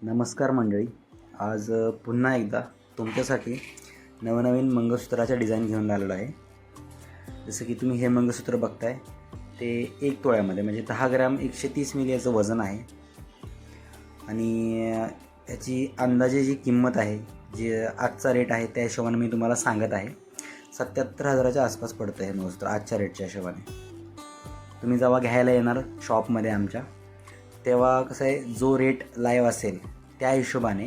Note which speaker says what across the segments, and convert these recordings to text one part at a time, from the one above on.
Speaker 1: नमस्कार मंडळी. आज पुन्हा एकदा तुमच्यासाठी नवनवीन मंगळसूत्राच्या डिझाईन घेऊन आलेलो आहे. जसं की तुम्ही हे मंगळसूत्र बघताय ते 1 तोळ्यामध्ये म्हणजे 10 ग्रॅम 130 मिली याचं वजन आहे आणि याची अंदाजे जी किंमत आहे, जी आजचा रेट आहे त्या हिशोबाने मी तुम्हाला सांगत आहे. 77,000च्या आसपास पडतं हे मंगळसूत्र आजच्या रेटच्या हिशोबाने. तुम्ही जेव्हा घ्यायला येणार शॉपमध्ये आमच्या, तेव्हा कसं आहे, जो रेट लाईव्ह असेल त्या हिशोबाने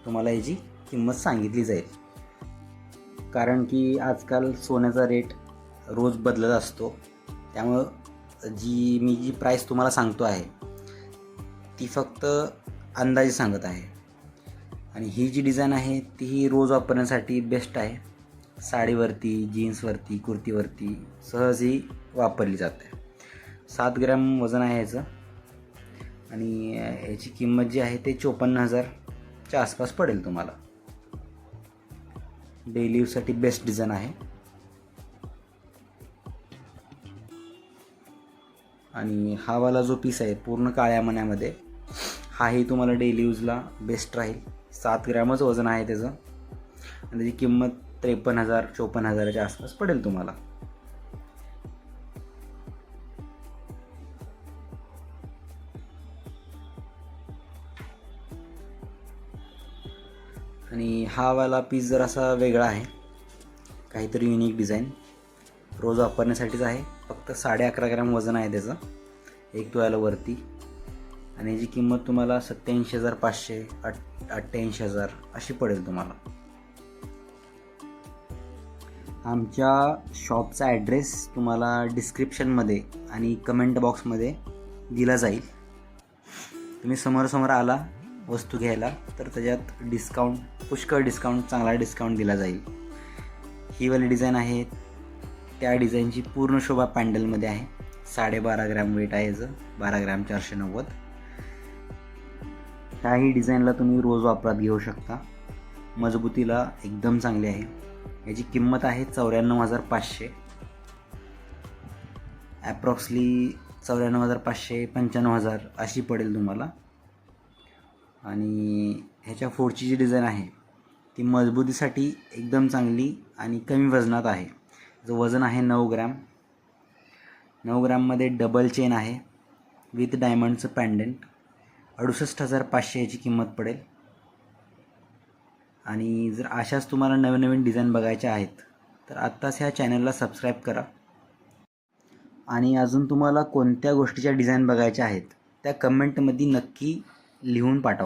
Speaker 1: तुम्हाला याची किंमत सांगितली जाईल. कारण की आजकाल सोन्याचा रेट रोज बदलत असतो, त्यामुळं जी प्राईस तुम्हाला सांगतो आहे ती फक्त अंदाजे सांगत आहे. आणि ही जी डिझाईन आहे ती रोज वापरण्यासाठी बेस्ट आहे. साडीवरती, जीन्सवरती, कुर्तीवरती सहजही वापरली जाते. 7 ग्रॅम वजन आहे याचं आणि याची किंमत जी आहे ते 54,000च्या आसपास पडेल तुम्हाला. डेली यूजसाठी बेस्ट डिझाईन आहे. आणि हा वाला जो पीस आहे पूर्ण काळ्या मण्यामध्ये, हाही तुम्हाला डेली यूजला बेस्ट राहील. 7 ग्रॅमच वजन आहे त्याचं आणि त्याची किंमत 53,000-54,000च्या आसपास पडेल तुम्हाला. आणि हा वाला पीस जर असा वेगळा आहे, काहीतरी युनिक डिझाईन, रोज वापरण्यासाठीच आहे. फक्त 11.5 ग्रॅम वजन आहे त्याचं 1 तोळ्याला वरती आणि याची किंमत तुम्हाला 87,500, 88,000 अशी पडेल तुम्हाला. आमच्या शॉपचा ॲड्रेस तुम्हाला डिस्क्रिप्शनमध्ये आणि कमेंट बॉक्समध्ये दिला जाईल. तुम्ही समोरासमोर आला वस्तू घ्यायला तर त्याच्यात डिस्काउंट, पुष्कळ डिस्काउंट, चांगला डिस्काउंट दिला जाईल. ही वाली डिझाईन आहे त्या डिझाईनची पूर्ण शोभा पॅन्डलमध्ये आहे. 12.5 ग्रॅम वेट आहे याचं, 12 ग्रॅम 490. ह्याही डिझाईनला तुम्ही रोज वापरात घेऊ शकता. मजबूतीला एकदम चांगली आहे. याची किंमत आहे 94,500, ॲप्रॉक्सली 94,500, 95,000 अशी पडेल तुम्हाला. आणि ह्याच्या पुढची जी डिझाईन आहे ती मजबूतीसाठी एकदम चांगली आणि कमी वजनात आहे. जो वजन आहे 9 ग्रॅम. 9 ग्रॅममध्ये डबल चेन आहे विथ डायमंडचं पॅन्डंट. 68,500 याची किंमत पडेल. आणि जर अशाच तुम्हाला नवीन नवीन डिझाईन बघायच्या आहेत तर आत्ताच ह्या चॅनलला सबस्क्राईब करा. आणि अजून तुम्हाला कोणत्या गोष्टीच्या डिझाईन बघायच्या आहेत त्या कमेंटमध्ये नक्की लिहून पाठवा.